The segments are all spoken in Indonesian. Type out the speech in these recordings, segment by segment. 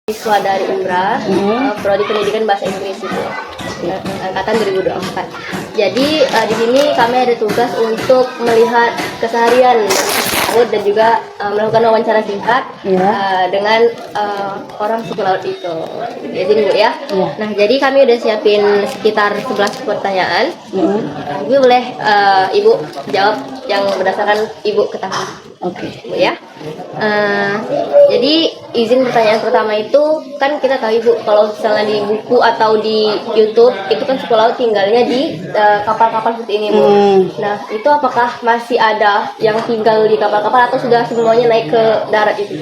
Siswa dari Umbra, Prodi Pendidikan Bahasa Inggris itu, angkatan 2024. Jadi di sini kami ada tugas untuk melihat keseharian laut dan juga melakukan wawancara singkat dengan orang suku laut itu. Jadi Bu ya. Nah, jadi kami udah siapin sekitar 11 pertanyaan. Ibu boleh Ibu jawab yang berdasarkan Ibu ketahui. Oke. Bu ya. Jadi izin pertanyaan pertama itu kan kita tahu Ibu kalau misalnya di buku atau di YouTube itu kan suku laut tinggalnya di kapal-kapal seperti ini Bu. Nah itu apakah masih ada yang tinggal di kapal-kapal atau sudah semuanya naik ke darat itu?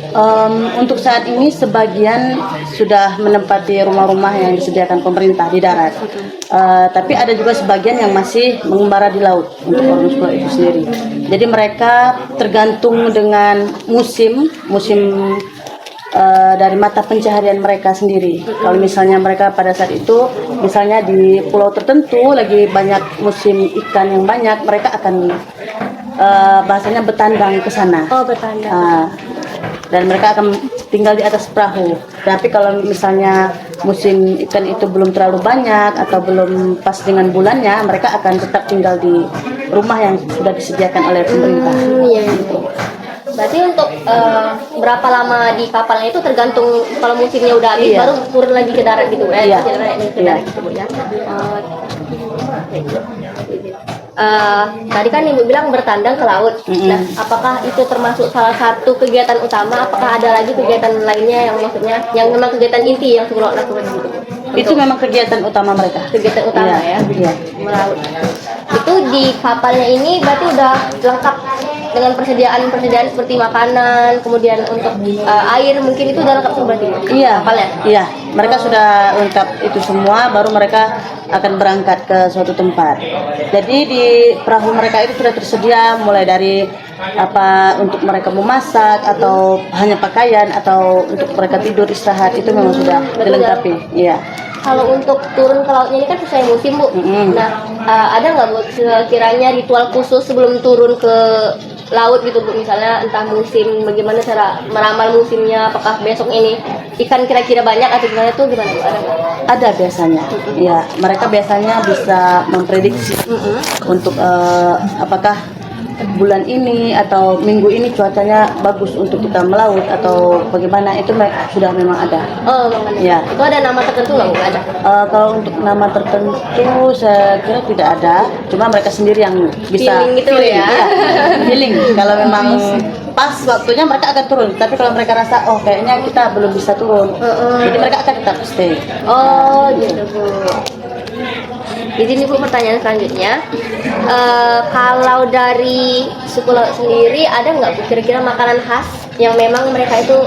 Untuk saat ini sebagian sudah menempati rumah-rumah yang disediakan pemerintah di darat. Tapi ada juga sebagian yang masih mengembara di laut untuk orang suku itu sendiri. Jadi mereka tergantung dengan musim dari mata pencaharian mereka sendiri. Kalau misalnya mereka pada saat itu, misalnya di pulau tertentu lagi banyak musim ikan yang banyak, mereka akan bahasanya bertandang ke sana. Oh bertandang. Dan mereka akan tinggal di atas perahu. Tapi kalau misalnya musim ikan itu belum terlalu banyak atau belum pas dengan bulannya, mereka akan tetap tinggal di rumah yang sudah disediakan oleh pemerintah. Iya. Berarti untuk berapa lama di kapalnya itu tergantung kalau musimnya udah habis baru turun lagi ke darat gitu ya? Iya. Ke darat gitu Bu ya. Tadi kan Ibu bilang bertandang ke laut. Nah, apakah itu termasuk salah satu kegiatan utama? Apakah ada lagi kegiatan lainnya yang maksudnya yang memang kegiatan inti yang suku laut lakukan gitu? Itu memang kegiatan utama mereka. Kegiatan utama ya. Melaut. Itu di kapalnya ini berarti udah lengkap dengan persediaan seperti makanan, kemudian untuk air mungkin itu udah lengkap semua berarti? Iya. Kapalnya? Iya. Mereka sudah lengkap itu semua, baru mereka akan berangkat ke suatu tempat. Jadi di perahu mereka itu sudah tersedia mulai dari apa untuk mereka memasak atau hanya pakaian atau untuk mereka tidur istirahat itu memang sudah dilengkapi. Iya. Kalau untuk turun ke lautnya ini kan sesuai musim Bu. Nah ada nggak Bu sekiranya ritual khusus sebelum turun ke laut gitu Bu, misalnya entah musim bagaimana cara meramal musimnya, apakah besok ini ikan kira-kira banyak atau gimana tuh gimana Bu? Ada nggak? Ada biasanya. Ya, mereka biasanya bisa memprediksi untuk apakah bulan ini atau minggu ini cuacanya bagus untuk kita melaut atau bagaimana, itu sudah memang ada. Oh, memang ada. Ya. Itu ada nama tertentu nggak Bu? Ada? Kalau untuk nama tertentu saya kira tidak ada, cuma mereka sendiri yang bisa feeling gitu ya. Feeling. Kalau memang pas waktunya mereka akan turun, tapi kalau mereka rasa oh kayaknya kita belum bisa turun, jadi mereka akan tetap stay. Oh gitu Bu. Jadi ini Bu pertanyaan selanjutnya, kalau dari suku laut sendiri ada nggak Bu kira-kira makanan khas yang memang mereka itu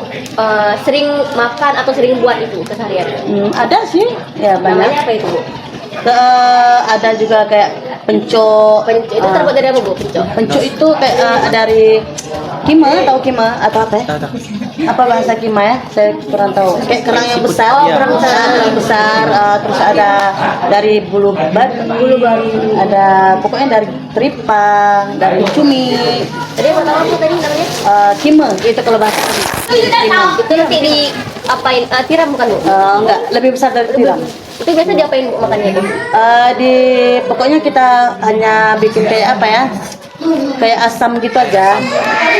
sering makan atau sering buat itu keseharian? Ada sih, ya banyak. Namanya apa itu Bu? Ada juga kayak penco. Itu terbuat dari apa Bu? Penco itu kayak dari kima, tahu kima atau apa ya? Apa bahasa kima ya? Saya kurang tahu. Kayak kerang yang besar. Kerang besar. Terus ada dari bulu babi, ada pokoknya dari teripang, dari cumi. Tadi apa tahu apa tadi namanya? Kima, itu kalau bahasa. Itu nanti di apain? Tiram bukan Bu? Enggak, lebih besar dari tiram. Itu biasa diapain Bu makannya itu? Pokoknya kita hanya bikin kayak apa ya? Kayak asam gitu aja,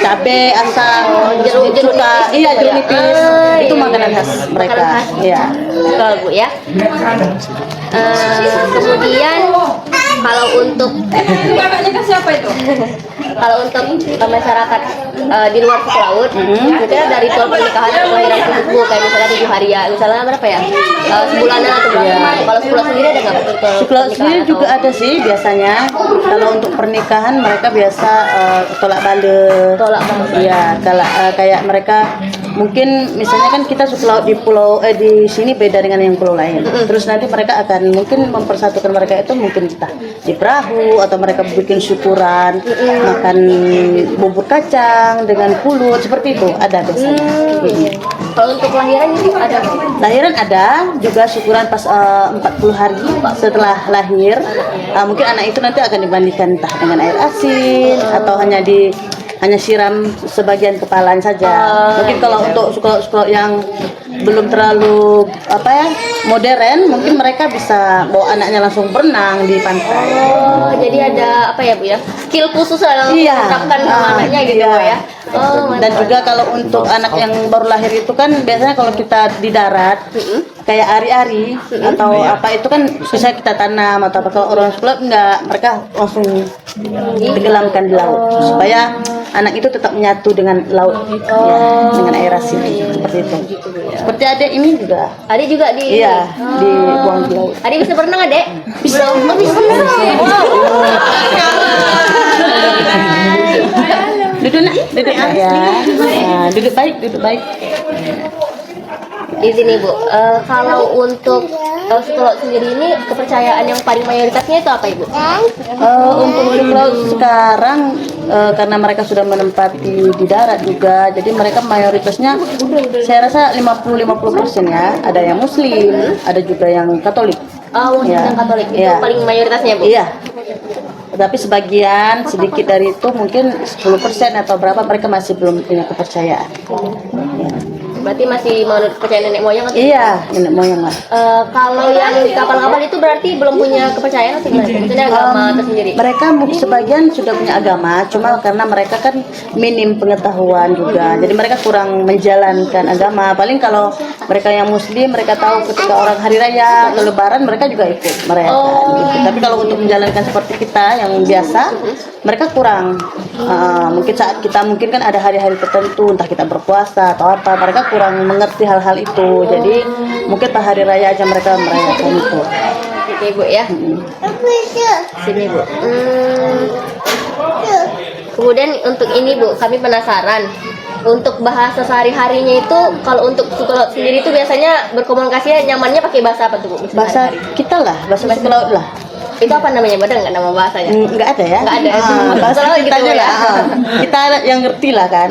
cabe, asam, jeruk suka, jeruk nipis, itu makanan khas mereka. Iya. Betul Bu ya. Kemudian kalau untuk kalau untuk masyarakat di luar suku laut, misalnya dari ritual pernikahan kelahiran suku kayak misalnya 7 hari ya, misalnya berapa ya? Sebulanan atau berapa? Kalau suku laut sendiri ada nggak ritual Suku laut sendiri juga ada sih biasanya. Kalau untuk pernikahan mereka biasa tolak bale. Iya, kalau kayak mereka mungkin misalnya kan kita suku laut di pulau di sini beda dengan yang pulau lain. Terus nanti mereka akan mungkin mempersatukan mereka itu mungkin entah di perahu atau mereka bikin syukuran, makan bubur kacang dengan pulut seperti itu ada biasanya. Kalau untuk lahiran itu ada? Lahiran ada juga syukuran pas 40 hari setelah lahir. Mungkin anak itu nanti akan dimandikan entah dengan air asin atau hanya siram sebagian kepalanya saja. Mungkin kalau untuk suku yang belum terlalu modern, mungkin mereka bisa bawa anaknya langsung berenang di pantai. Oh, jadi ada apa ya Bu ya? Skill khusus yang diterapkan sama anaknya gitu Bu ya. Oh, Dan juga kalau untuk anak yang baru lahir itu kan biasanya kalau kita di darat kayak ari-ari atau apa itu kan bisa kita tanam atau apa. Kalau orang sekolah enggak, mereka langsung tenggelamkan di laut supaya anak itu tetap menyatu dengan laut dengan air asin seperti itu. Seperti adik ini juga. Adik juga di dibuang di laut. Adik bisa berenang, Adek? Bisa. Duduk nak, duduk ya. Nah, duduk baik. Di sini Bu, kalau untuk psikolog sendiri ini kepercayaan yang paling mayoritasnya itu apa Ibu? Untuk psikolog sekarang karena mereka sudah menempati di darat juga, jadi mereka mayoritasnya saya rasa 50-50% ya. Ada yang Muslim, ada juga yang Katolik. Oh, Muslim dan Katolik itu paling mayoritasnya Bu? Iya. Tapi sebagian sedikit dari itu mungkin 10% atau berapa mereka masih belum punya kepercayaan. Berarti masih menurut kepercayaan nenek moyang atau? Iya, nenek moyang lah. Kalau yang kapal-kapal itu berarti belum punya kepercayaan atau gimana? Maksudnya agama tersendiri? Mereka sebagian sudah punya agama, cuma karena mereka kan minim pengetahuan juga, jadi mereka kurang menjalankan agama. Paling kalau mereka yang Muslim, mereka tahu ketika orang hari raya atau Lebaran mereka juga ikut merayakan. Gitu. Tapi kalau untuk menjalankan seperti kita yang biasa, mereka kurang. Mungkin saat kita mungkin kan ada hari-hari tertentu, entah kita berpuasa atau apa, mereka kurang mengerti hal-hal itu. Jadi mungkin pas hari raya aja mereka merayakan itu. Gitu Ibu ya. Sini Bu. Kemudian untuk ini Bu, kami penasaran. Untuk bahasa sehari-harinya itu, kalau untuk psikolog sendiri itu biasanya berkomunikasinya nyamannya pakai bahasa apa tuh Bu? Bahasa kita lah, bahasa psikolog lah. Itu apa namanya? Ada nggak nama bahasanya? Nggak ada ya. Nggak ada. Bahasa Psikolog kita gitu aja ya. lah. Kita yang ngerti lah kan.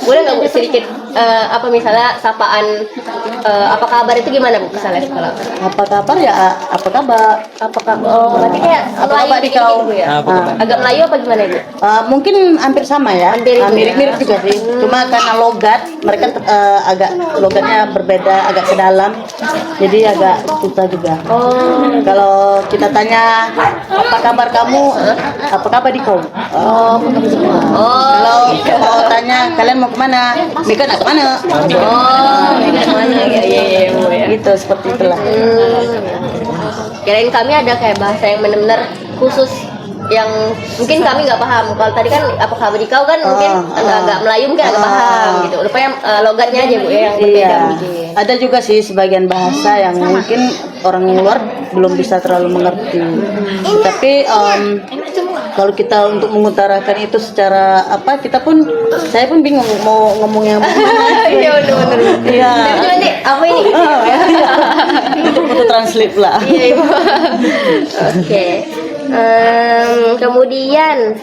Boleh nggak Bu sedikit apa misalnya sapaan apa kabar itu gimana Bu misalnya kalau Apa kabar ya? Apa kabar? apa kabar? Oh, berarti kayak Apa Melayu kabar di dikit-dikit, kau? Bu ya. Agak Melayu apa gimana Bu? Mungkin hampir sama ya. Hampir itu Mirip-mirip juga sih. Cuma karena logat mereka agak logatnya berbeda, agak ke dalam. Jadi agak susah juga. Kalau kita tanya apa kabar kamu? Apa kabar di kau? Kalau mau tanya kalian mau kemana? Mika nak kemana? Gimana ya Bu ya. Gitu seperti itulah. Kirain kami ada kayak bahasa yang benar-benar khusus yang mungkin kami nggak paham. Kalau tadi kan apa kabar di kau kan mungkin agak Melayu mungkin agak paham gitu. Rupanya logatnya aja Bu ya yang berbeda Iya. mungkin. Ada juga sih sebagian bahasa yang mungkin orang luar belum bisa terlalu mengerti. Tapi kalau kita untuk mengutarakan itu secara apa, saya pun bingung mau ngomong yang mana. Iya benar-benar. Iya. Tapi nanti apa ini? Untuk translate lah. Iya Ibu. Oke. Kemudian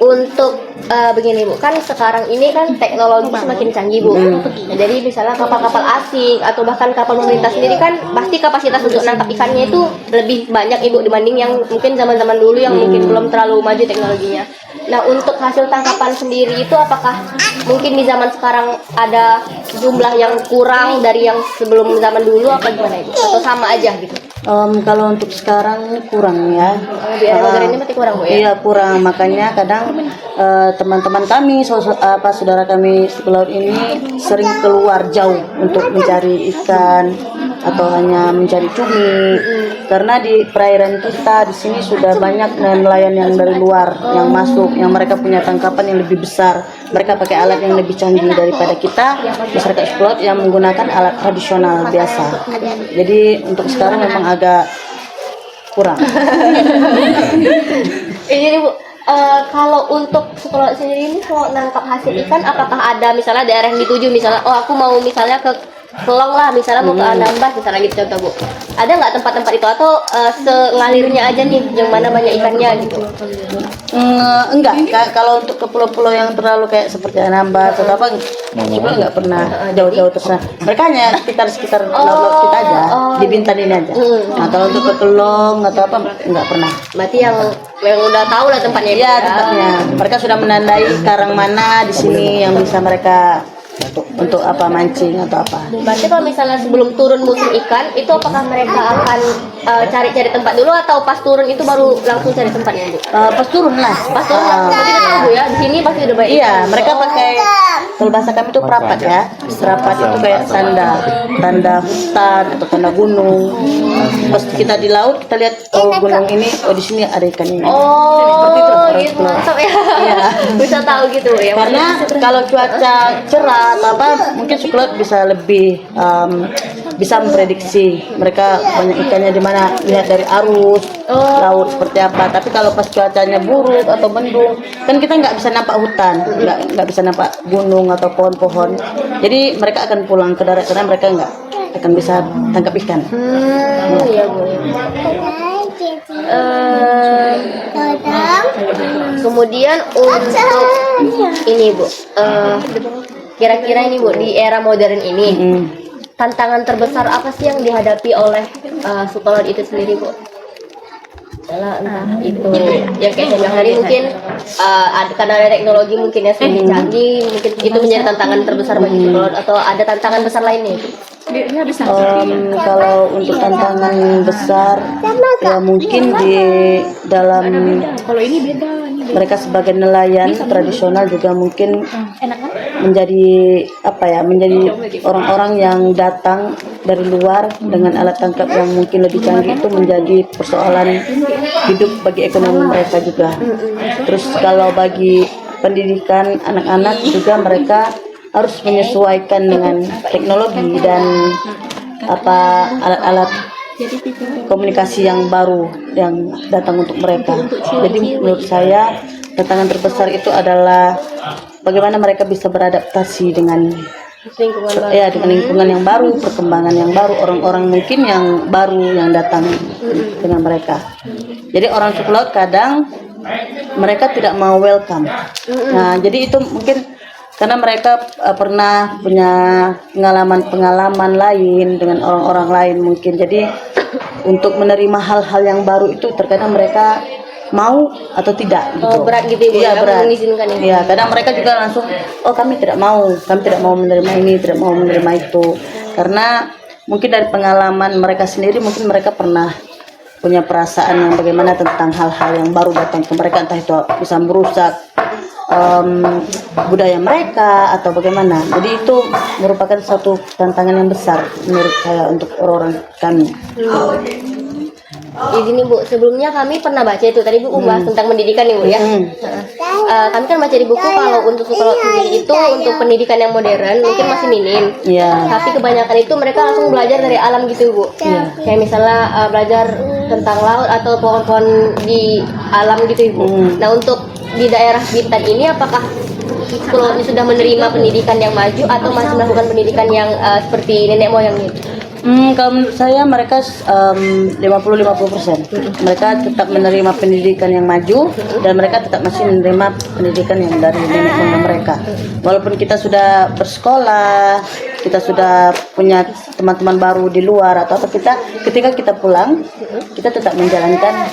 untuk begini Bu, kan sekarang ini kan teknologi semakin canggih Bu. Nah, jadi misalnya kapal-kapal asing atau bahkan kapal pemerintah sendiri kan pasti kapasitas untuk nangkap ikannya itu lebih banyak Ibu dibanding yang mungkin zaman-zaman dulu yang mungkin belum terlalu maju teknologinya. Nah, untuk hasil tangkapan sendiri itu apakah mungkin di zaman sekarang ada jumlah yang kurang dari yang sebelum zaman dulu apa gimana Ibu? Atau sama aja gitu? Kalau untuk sekarang kurang ya. Di era modern ini berarti kurang Bu ya? Iya kurang, makanya kadang teman-teman kami, saudara kami pelaut ini sering keluar jauh untuk mencari ikan atau hanya mencari cumi. Karena di perairan kita di sini sudah banyak nelayan yang dari luar yang masuk, yang mereka punya tangkapan yang lebih besar. Mereka pakai alat yang lebih canggih daripada kita, masyarakat pelaut yang menggunakan alat tradisional biasa. Jadi untuk sekarang memang agak kurang. Ini Bu, kalau untuk psikolog sendiri ini kalau nangkap hasil ikan apakah ada misalnya daerah yang dituju misalnya aku mau misalnya ke Kelong lah misalnya mau ke Anambas misalnya gitu contoh Bu, ada nggak tempat-tempat itu atau sengalirnya aja nih yang mana banyak ikannya gitu? Enggak, kalau untuk ke pulau-pulau yang terlalu kayak seperti Anambas atau apa, sebenarnya nggak pernah jauh-jauh terus. Mereka hanya sekitar laut-laut kita aja, di Bintan ini aja. Nah kalau untuk ke Kelong atau apa nggak pernah. Berarti yang udah tahu lah tempatnya. Iya tempatnya. Mereka sudah menandai karang mana di sini yang bisa mereka untuk apa, mancing atau apa. Berarti kalau misalnya sebelum turun musim ikan, itu apakah mereka akan cari-cari tempat dulu atau pas turun itu baru langsung cari tempatnya, Bu? Pas turun lah. Pas turun langsung berarti udah tahu, Bu, ya. Di sini pasti udah banyak. Iya, mereka pakai, kalau bahasa kami itu perapat ya. Perapat itu kayak tanda hutan atau tanda gunung. Pas kita di laut kita lihat, oh gunung ini, oh di sini ada ikan ini. Seperti itu Oh, orang gitu, keluar. mantap ya. Iya. Bisa tahu gitu ya. Karena kalau cuaca cerah atau apa, mungkin sukulat bisa lebih bisa memprediksi mereka banyak ikannya di mana, lihat dari arus laut seperti apa. Tapi kalau pas cuacanya buruk atau mendung, kan kita nggak bisa nampak hutan, nggak bisa nampak gunung atau pohon-pohon. Jadi mereka akan pulang ke darat karena mereka nggak akan bisa tangkap ikan. Iya, Bu. Kemudian untuk ini, Bu, kira-kira ini, Bu, di era modern ini tantangan terbesar apa sih yang dihadapi oleh suku laut itu sendiri, Bu? Entah itu yang kayak saya bilang tadi, mungkin karena ada teknologi mungkin yang semakin canggih, mungkin itu menjadi tantangan terbesar bagi suku laut, atau ada tantangan besar lainnya? Kalau untuk tantangan besar, ya mungkin di dalam mereka sebagai nelayan tradisional juga mungkin menjadi apa ya, menjadi orang-orang yang datang dari luar dengan alat tangkap yang mungkin lebih canggih, itu menjadi persoalan hidup bagi ekonomi mereka juga. Terus kalau bagi pendidikan anak-anak juga, mereka harus menyesuaikan dengan teknologi dan apa alat-alat komunikasi yang baru yang datang untuk mereka. Jadi menurut saya tantangan terbesar itu adalah bagaimana mereka bisa beradaptasi dengan dengan lingkungan yang baru, perkembangan yang baru, orang-orang mungkin yang baru yang datang dengan mereka. Jadi orang suku laut kadang mereka tidak mau welcome. Nah, jadi itu mungkin karena mereka pernah punya pengalaman lain dengan orang-orang lain mungkin. Jadi untuk menerima hal-hal yang baru itu terkadang mereka mau atau tidak gitu. Berat gitu, Ibu, Iya, berat. mengizinkan itu. Iya, kadang mereka juga langsung, oh kami tidak mau menerima ini, tidak mau menerima itu. Karena mungkin dari pengalaman mereka sendiri, mungkin mereka pernah punya perasaan yang bagaimana tentang hal-hal yang baru datang ke mereka, entah itu bisa merusak budaya mereka atau bagaimana. Jadi itu merupakan suatu tantangan yang besar menurut saya untuk orang-orang kami. Izin, Bu, sebelumnya kami pernah baca itu tadi, Bu, bahas tentang pendidikan nih, Bu, ya. Kami kan baca di buku kalau untuk suku laut sendiri itu untuk pendidikan yang modern mungkin masih minim. Tapi kebanyakan itu mereka langsung belajar dari alam gitu, Bu. Kayak misalnya belajar tentang laut atau pohon-pohon di alam gitu, Ibu. Nah, untuk di daerah Bintan ini apakah suku laut ini sudah menerima pendidikan yang maju atau masih melakukan pendidikan yang seperti nenek moyangnya? Kalau menurut saya mereka 50-50%. Mereka tetap menerima pendidikan yang maju dan mereka tetap masih menerima pendidikan yang dari nenek moyang mereka. Walaupun kita sudah bersekolah, kita sudah punya teman-teman baru di luar atau apa, ketika kita pulang, kita tetap menjalankan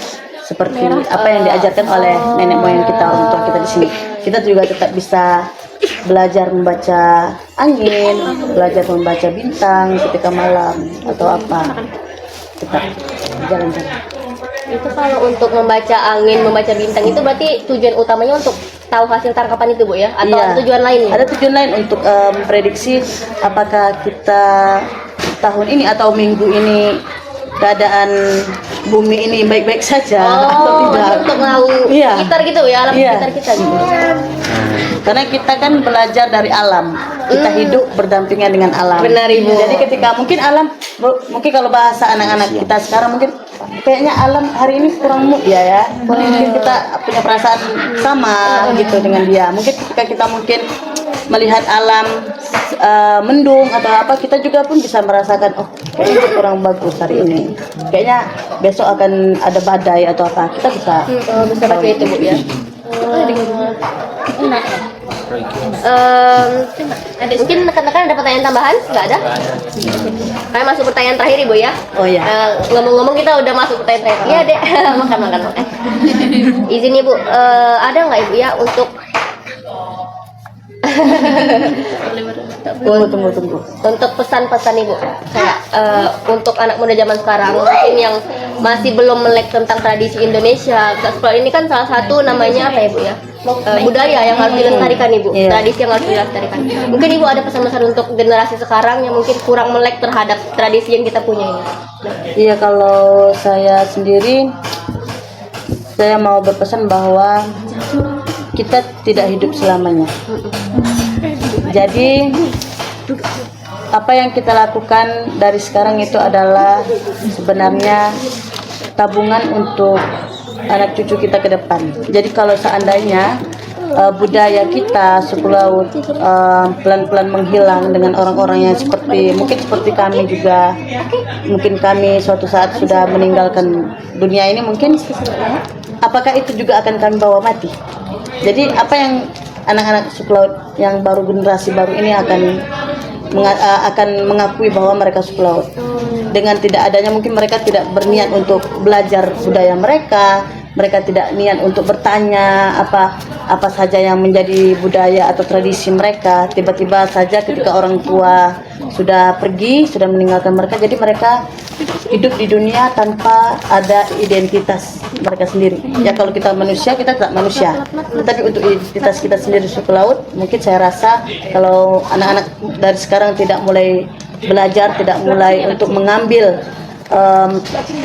seperti apa yang diajarkan oleh nenek moyang kita, orang tua kita di sini. Kita juga tetap bisa belajar membaca angin, belajar membaca bintang ketika malam atau apa, tetap jalan-jalan. Itu kalau untuk membaca angin, membaca bintang itu berarti tujuan utamanya untuk tahu hasil tangkapan itu, Bu, ya? Atau ada tujuan lain? Ada tujuan lain untuk memprediksi apakah kita tahun ini atau minggu ini keadaan bumi ini baik-baik saja atau tidak. Untuk tahu sekitar gitu ya, alam sekitar kita gitu. Karena kita kan belajar dari alam, kita hidup berdampingan dengan alam. Benar, Ibu. Jadi ketika mungkin alam, mungkin kalau bahasa anak-anak kita sekarang mungkin kayaknya alam hari ini kurang mood ya. Mungkin kita punya perasaan sama gitu dengan dia. Mungkin ketika kita mungkin melihat alam mendung atau apa, kita juga pun bisa merasakan, oh kayaknya kurang bagus hari ini, kayaknya besok akan ada badai atau apa, kita bisa pakai itu, Bu, ya. Mungkin rekan-rekan ada pertanyaan tambahan? Nggak ada? Kami masuk pertanyaan terakhir, Ibu, ya. Oh ya. Ngomong-ngomong kita udah masuk pertanyaan terakhir. Iya, Dek. makan. Izin, Ibu, ada nggak, Ibu, ya, untuk Tunggu. Untuk pesan-pesan Ibu, kayak untuk anak muda zaman sekarang mungkin yang masih belum melek tentang tradisi Indonesia. Kalau ini kan salah satu namanya apa ya Bu ya? Budaya yang harus dilestarikan Ibu, tradisi yang harus dilestarikan. Mungkin Ibu ada pesan-pesan untuk generasi sekarang yang mungkin kurang melek terhadap tradisi yang kita punya ini. Iya, kalau saya sendiri, saya mau berpesan bahwa kita tidak hidup selamanya. Jadi apa yang kita lakukan dari sekarang itu adalah sebenarnya tabungan untuk anak cucu kita ke depan. Jadi kalau seandainya budaya kita suku laut pelan-pelan menghilang dengan orang-orang yang mungkin seperti kami juga, mungkin kami suatu saat sudah meninggalkan dunia ini, mungkin apakah itu juga akan kami bawa mati? Jadi apa yang anak-anak suku laut yang baru, generasi baru ini akan mengakui bahwa mereka suku laut. Dengan tidak adanya, mungkin mereka tidak berniat untuk belajar budaya mereka tidak niat untuk bertanya apa saja yang menjadi budaya atau tradisi mereka. Tiba-tiba saja ketika orang tua sudah pergi, sudah meninggalkan mereka, jadi mereka hidup di dunia tanpa ada identitas mereka sendiri. Ya kalau kita manusia, kita tidak manusia. Tetapi untuk identitas kita sendiri suku laut, mungkin saya rasa kalau anak-anak dari sekarang tidak mulai belajar, tidak mulai untuk mengambil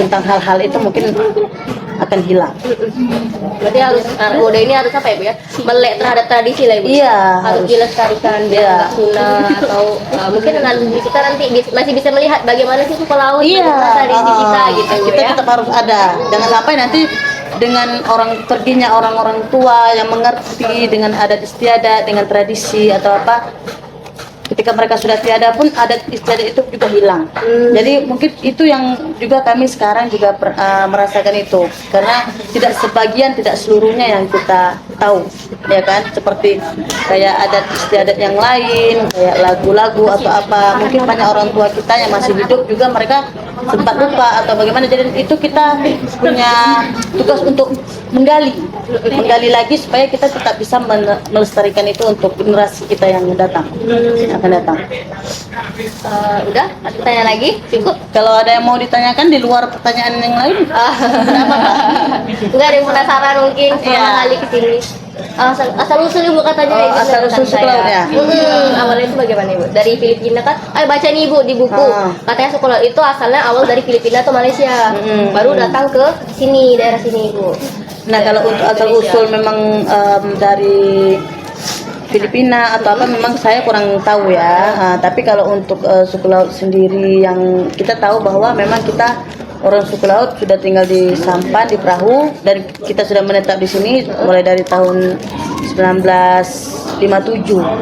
tentang hal-hal itu, mungkin akan hilang. Berarti harus anak muda ini harus apa ya Bu ya? Melek terhadap tradisi lah Ibu. Iya, harus dilestarikan biar nggak punah, atau mungkin kita nanti masih bisa melihat bagaimana sih suku laut, bagaimana tradisi kita gitu kita ya. tetap harus ada. Jangan sampai nanti dengan perginya orang-orang tua yang mengerti dengan adat istiadat, dengan tradisi atau apa, ketika mereka sudah tiada pun adat istiadat itu juga hilang. Jadi mungkin itu yang juga kami sekarang juga merasakan itu, karena tidak sebagian, tidak seluruhnya yang kita tahu, ya kan, seperti kayak adat istiadat yang lain, kayak lagu-lagu atau apa, mungkin banyak orang tua kita yang masih hidup juga mereka sempat lupa atau bagaimana. Jadi itu kita punya tugas untuk menggali lagi supaya kita tetap bisa melestarikan itu untuk generasi kita yang datang. Udah, aku tanya lagi, cukup. Kalau ada yang mau ditanyakan di luar pertanyaan yang lain, Kenapa Pak? Enggak ada yang penasaran mungkin selama kali kesini. Asal usul Ibu katanya. asal usul suku laut ya. Awalnya itu bagaimana Ibu? Dari Filipina kan? Ayo baca nih Ibu di buku. Katanya suku laut itu asalnya awal dari Filipina atau Malaysia. Baru datang ke sini, daerah sini Ibu. Nah kalau untuk asal usul memang dari Filipina atau apa, memang saya kurang tahu ya. Tapi kalau untuk suku laut sendiri yang kita tahu bahwa memang kita orang suku laut sudah tinggal di sampan, di perahu, dan kita sudah menetap di sini mulai dari tahun 1957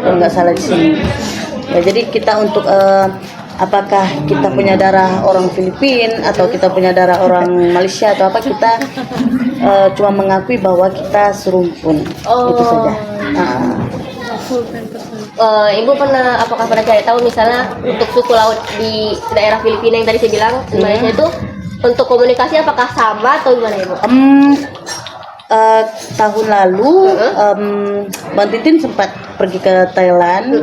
kalau nggak salah di sini. Ya, jadi kita untuk apakah kita punya darah orang Filipina atau kita punya darah orang Malaysia atau apa, kita cuma mengakui bahwa kita serumpun, itu saja. Ibu apakah pernah cari tahu misalnya untuk suku laut di daerah Filipina yang tadi saya bilang di Malaysia itu untuk komunikasi apakah sama atau gimana Ibu? Tahun lalu Bang Titin sempat pergi ke Thailand.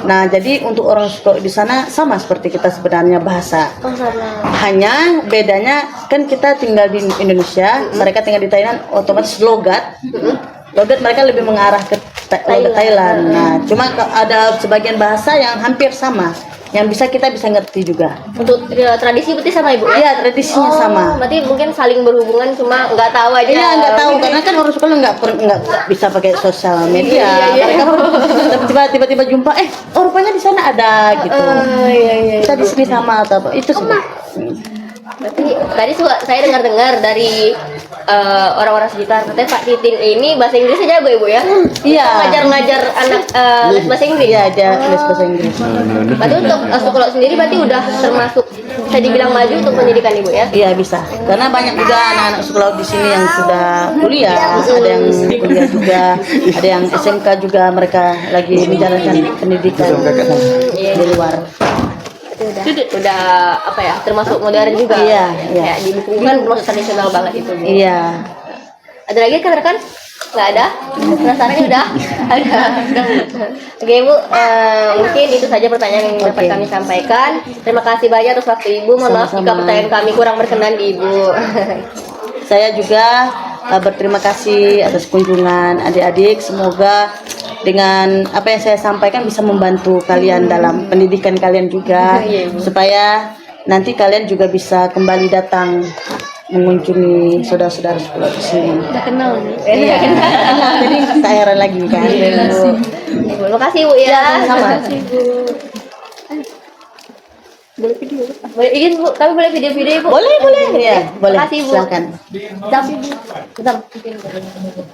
Nah, jadi untuk orang suku di sana sama seperti kita sebenarnya bahasa. Sama. Hanya bedanya kan kita tinggal di Indonesia, mereka tinggal di Thailand, otomatis logat mereka lebih mengarah ke logat Thailand. Nah, cuma ada sebagian bahasa yang hampir sama, yang kita bisa ngerti juga. Untuk tradisi berarti sama Ibu? Iya, tradisinya sama. Berarti mungkin saling berhubungan, cuma nggak tahu aja. Iya, nggak tahu karena kan orang sekolah nggak bisa pakai sosial media. Mereka tiba-tiba jumpa, rupanya di sana ada gitu. Kita di sini sama atau apa? Itu sudah. Berarti tadi saya dengar dari orang-orang sekitar katanya Pak Titin ini bahasa Inggrisnya jago Ibu ya? Iya. Ngajar anak les bahasa Inggris. Iya, ada les bahasa Inggris. Berarti untuk suku laut sendiri berarti udah termasuk bisa dibilang maju untuk pendidikan Ibu ya? Iya, bisa. Karena banyak juga anak-anak suku laut di sini yang sudah kuliah, ada yang kuliah juga, ada yang SMK juga, mereka lagi menjalankan pendidikan di luar. Udah apa ya, termasuk modern juga. Iya. Kayak di buku kan masih tradisional banget itu. Iya. Ada lagi kan rekan? Nggak ada? Penasaran kan udah? Ada. Oke Bu, mungkin itu saja pertanyaan yang dapat kami sampaikan. Terima kasih banyak atas waktu Ibu. Mohon maaf jika Sama-sama. pertanyaan kami kurang berkenan di Ibu. Saya juga berterima kasih atas kunjungan adik-adik. Semoga dengan apa yang saya sampaikan bisa membantu kalian dalam pendidikan kalian juga, Iya, Ibu. supaya nanti kalian juga bisa kembali datang mengunjungi saudara-saudara sekolah di sini. Udah kenal nih. Iya. Jadi tak heran lagi kan. Terima kasih Bu ya. Sama. Boleh video? Boleh izin Bu, kami boleh video-video Bu. Boleh, boleh. Ya, boleh. Makasih Bu. Silakan. Bentar. Bentar.